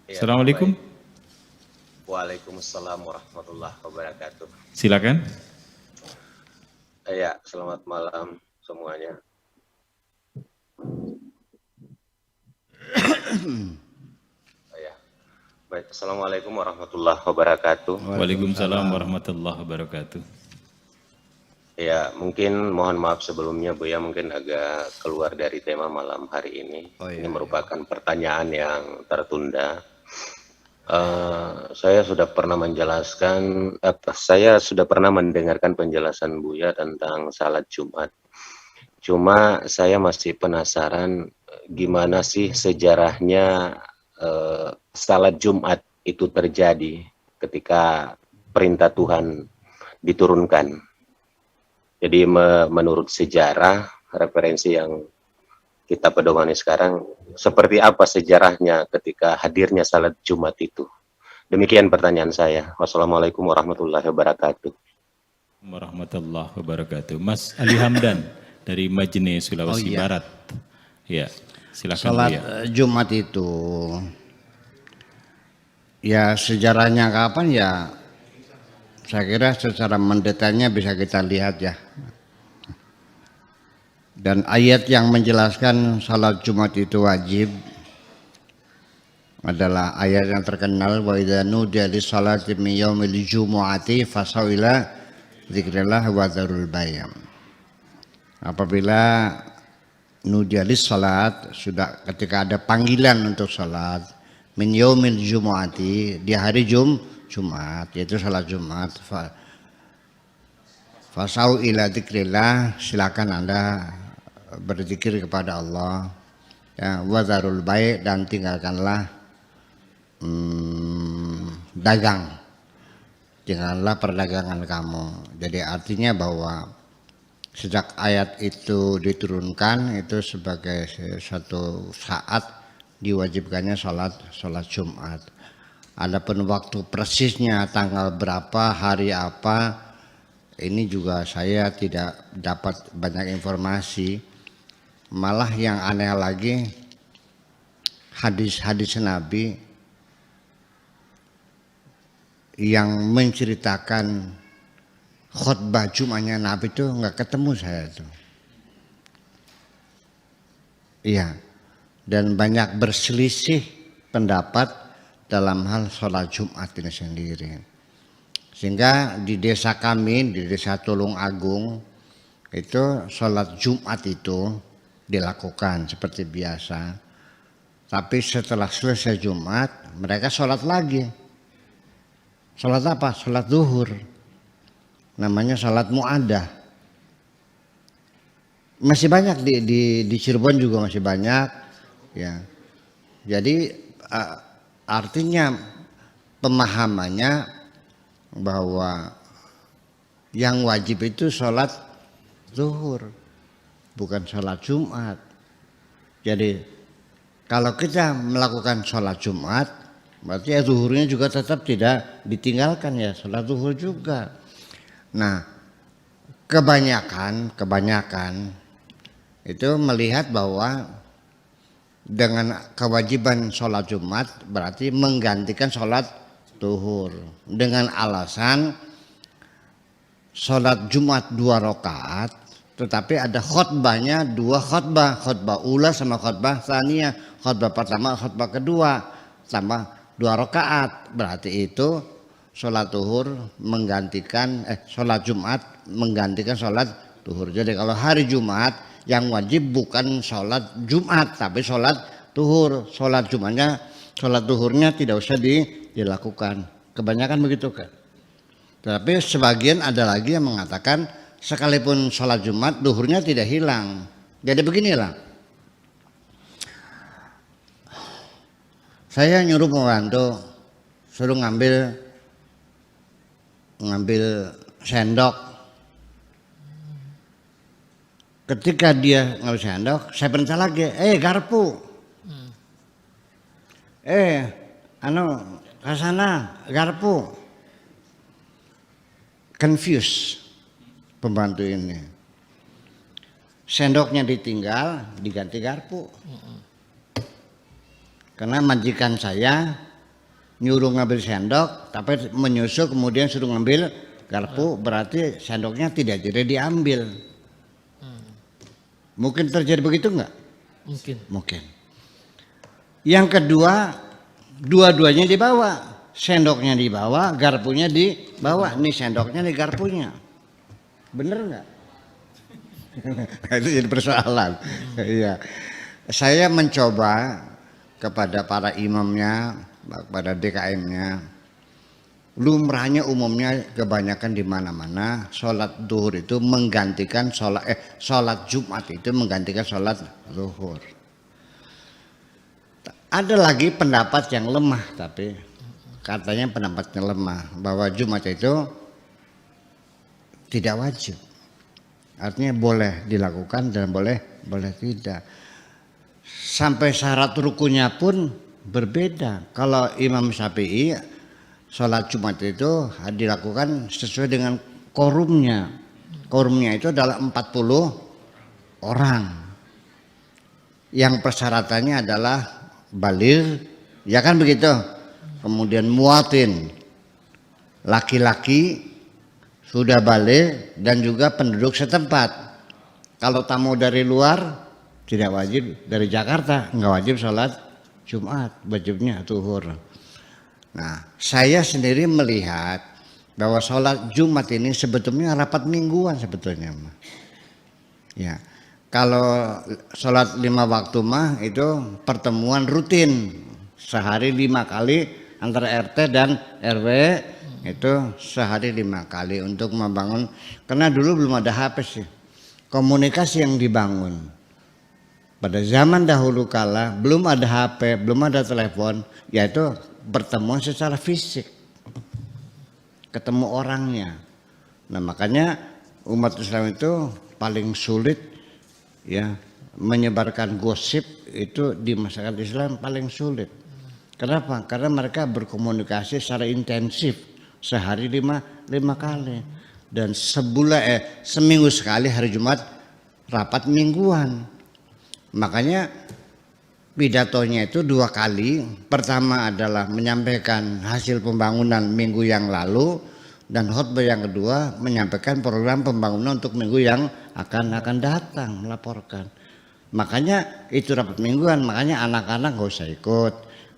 Ya, Assalamualaikum. baik. Waalaikumsalam warahmatullahi wabarakatuh. Silakan. Ya, selamat malam semuanya. Ya, baik. Assalamualaikum warahmatullahi wabarakatuh. Waalaikumsalam warahmatullahi wabarakatuh. Ya, mungkin mohon maaf sebelumnya Buya mungkin agak keluar dari tema malam hari ini. Ini merupakan pertanyaan yang tertunda. Saya sudah pernah mendengarkan penjelasan Buya tentang salat Jumat. Cuma saya masih penasaran gimana sih sejarahnya salat Jumat itu terjadi ketika perintah Tuhan diturunkan. Jadi menurut sejarah, referensi yang kita pedomani sekarang, seperti apa sejarahnya ketika hadirnya salat Jumat itu? Demikian pertanyaan saya. Wassalamualaikum warahmatullahi wabarakatuh. Warahmatullahi wabarakatuh. Mas Ali Hamdan dari Majene Sulawesi Barat. Ya, silakan. Salat Jumat itu ya sejarahnya kapan ya? Saya kira secara mendetailnya bisa kita lihat ya. Dan ayat yang menjelaskan salat Jumat itu wajib adalah ayat yang terkenal wa idza nudiya lis-salati min yaumil jumu'ati fasau ila dzikrillah wa dzarul bayam. Apabila nudiya lis-salat, sudah ketika ada panggilan untuk salat min yaumil jumu'ati, di hari Jumat, yaitu salat Jumat, fasau ila dzikrillah, silakan Anda berzikir kepada Allah, ya, wadzarul bai', dan tinggalkanlah dagang, tinggalkanlah perdagangan kamu. Jadi artinya bahwa sejak ayat itu diturunkan itu sebagai satu saat diwajibkannya sholat Jumat. Adapun waktu persisnya tanggal berapa, hari apa, ini juga saya tidak dapat banyak informasi. Malah yang aneh lagi, hadis-hadis Nabi yang menceritakan khutbah Jumatnya Nabi itu nggak ketemu saya itu. Iya, dan banyak berselisih pendapat dalam hal sholat Jumat ini sendiri. Sehingga di desa kami, di desa Tulung Agung, itu sholat Jumat itu dilakukan seperti biasa. Tapi setelah selesai Jumat, mereka sholat lagi. Sholat apa? Sholat zuhur. Namanya sholat mu'adah. Masih banyak di Cirebon juga masih banyak. Ya. Jadi artinya pemahamannya bahwa yang wajib itu sholat zuhur, bukan sholat Jumat. Jadi kalau kita melakukan sholat Jumat, berarti ya zuhurnya juga tetap tidak ditinggalkan, ya sholat zuhur juga. Nah, kebanyakan itu melihat bahwa dengan kewajiban sholat Jumat berarti menggantikan sholat zuhur dengan alasan sholat Jumat 2 rakaat, tetapi ada khutbahnya 2 khutbah, khutbah ula sama khutbah tsaniyah, khutbah pertama, khutbah kedua, tambah 2 rakaat. Berarti itu sholat zuhur menggantikan sholat Jumat menggantikan sholat zuhur. Jadi kalau hari Jumat yang wajib bukan sholat Jumat tapi sholat zuhur. Sholat Jumatnya, sholat zuhurnya tidak usah dilakukan. Kebanyakan begitu kan. Tapi sebagian ada lagi yang mengatakan sekalipun sholat Jumat zuhurnya tidak hilang. Jadi beginilah. Saya nyuruh pembantu suruh ngambil sendok. Ketika dia ngambil sendok, saya perintah lagi, garpu. Kasana garpu. Confuse pembantu ini. Sendoknya ditinggal, diganti garpu. Karena majikan saya nyuruh ngambil sendok, tapi menyusul kemudian suruh ngambil garpu, berarti sendoknya tidak diambil. Mungkin terjadi begitu enggak? Mungkin. Yang kedua, dua-duanya dibawa. Sendoknya dibawa, garpunya dibawa. Nih sendoknya, nih garpunya. Bener enggak? Itu jadi persoalan. Iya. Saya mencoba kepada para imamnya, kepada DKM-nya, lumrahnya umumnya kebanyakan di mana-mana sholat duhur itu menggantikan sholat Jumat itu menggantikan sholat zuhur. Ada lagi pendapat yang lemah, tapi katanya pendapatnya lemah bahwa Jumat itu tidak wajib. Artinya boleh dilakukan dan boleh tidak. Sampai syarat rukunnya pun berbeda. Kalau Imam Syafi'i sholat Jumat itu dilakukan sesuai dengan quorumnya. Quorumnya itu adalah 40 orang. Yang persyaratannya adalah baligh, ya kan begitu. Kemudian muatin, laki-laki sudah baligh dan juga penduduk setempat. Kalau tamu dari luar tidak wajib, dari Jakarta nggak wajib sholat Jumat, wajibnya zuhur. Nah, saya sendiri melihat bahwa sholat Jumat ini sebetulnya rapat mingguan sebetulnya. Ya, kalau sholat 5 waktu mah itu pertemuan rutin sehari 5 kali antara RT dan RW, itu sehari 5 kali untuk membangun, karena dulu belum ada HP sih. Komunikasi yang dibangun pada zaman dahulu kala belum ada HP, belum ada telepon, yaitu pertemuan secara fisik, ketemu orangnya. Nah makanya umat Islam itu paling sulit ya menyebarkan gosip itu di masyarakat Islam paling sulit. Kenapa? Karena mereka berkomunikasi secara intensif sehari 5 kali dan seminggu sekali hari Jumat rapat mingguan. Makanya pidatonya itu 2 kali. Pertama adalah menyampaikan hasil pembangunan minggu yang lalu, dan khutbah yang kedua menyampaikan program pembangunan untuk minggu yang akan datang, melaporkan. Makanya itu rapat mingguan. Makanya anak-anak nggak usah ikut,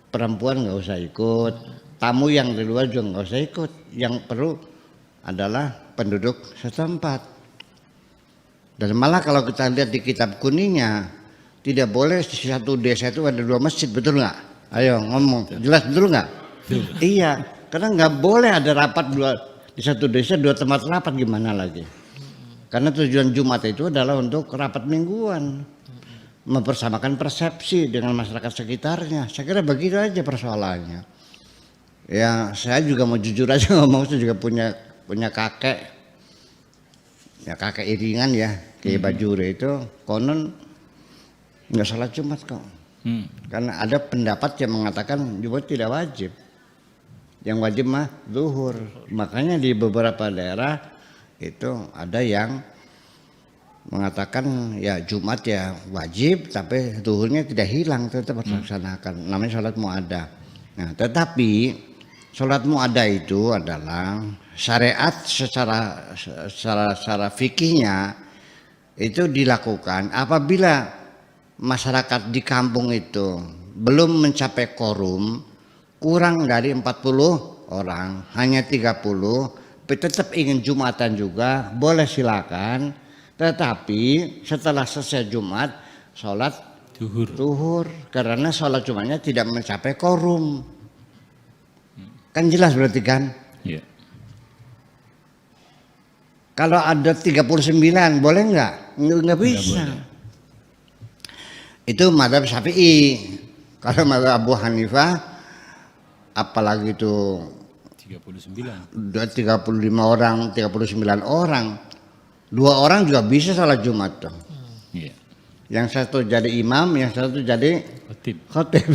perempuan nggak usah ikut, tamu yang di luar juga nggak usah ikut. Yang perlu adalah penduduk setempat. Dan malah kalau kita lihat di kitab kuningnya, tidak boleh di satu desa itu ada 2 masjid, betul nggak? Ayo ngomong, jelas betul nggak? Iya, karena nggak boleh ada rapat di satu desa 2 tempat rapat, gimana lagi? Karena tujuan Jumat itu adalah untuk rapat mingguan, mempersamakan persepsi dengan masyarakat sekitarnya. Saya kira begitu aja persoalannya. Ya saya juga mau jujur aja ngomong, saya juga punya kakek, ya kakek iringan ya, Kiai Bajure itu konon nggak salat Jumat kok. Karena ada pendapat yang mengatakan Jumat tidak wajib, yang wajib mah zuhur. Makanya di beberapa daerah itu ada yang mengatakan ya Jumat ya wajib, tapi zuhurnya tidak hilang, tetap dilaksanakan. Namanya sholat mu'adah. Nah, tetapi sholat mu'adah itu adalah syariat secara fikihnya itu dilakukan apabila masyarakat di kampung itu belum mencapai quorum, kurang dari 40 orang, hanya 30, tetap ingin Jumatan juga boleh silakan, tetapi setelah selesai Jumat sholat zuhur karena sholat Jumatnya tidak mencapai quorum. Kan jelas berarti kan? Yeah. Kalau ada 39 boleh nggak? Nggak bisa. Itu mazhab Syafi'i. Kalau mazhab Abu Hanifah, apalagi itu 39. 35 orang, 39 orang. 2 orang juga bisa sholat Jumat tuh. Yeah. Yang satu jadi imam, yang satu jadi khotib.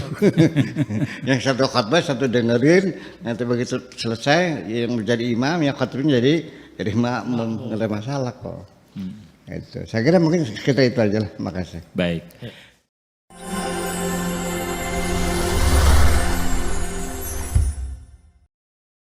Yang satu khotbah, satu dengerin. Nanti begitu selesai, yang menjadi imam, yang khotibnya jadi makmum. Nggak ada masalah kok. Itu. Saya kira mungkin kita itu aja lah. Makasih. Baik.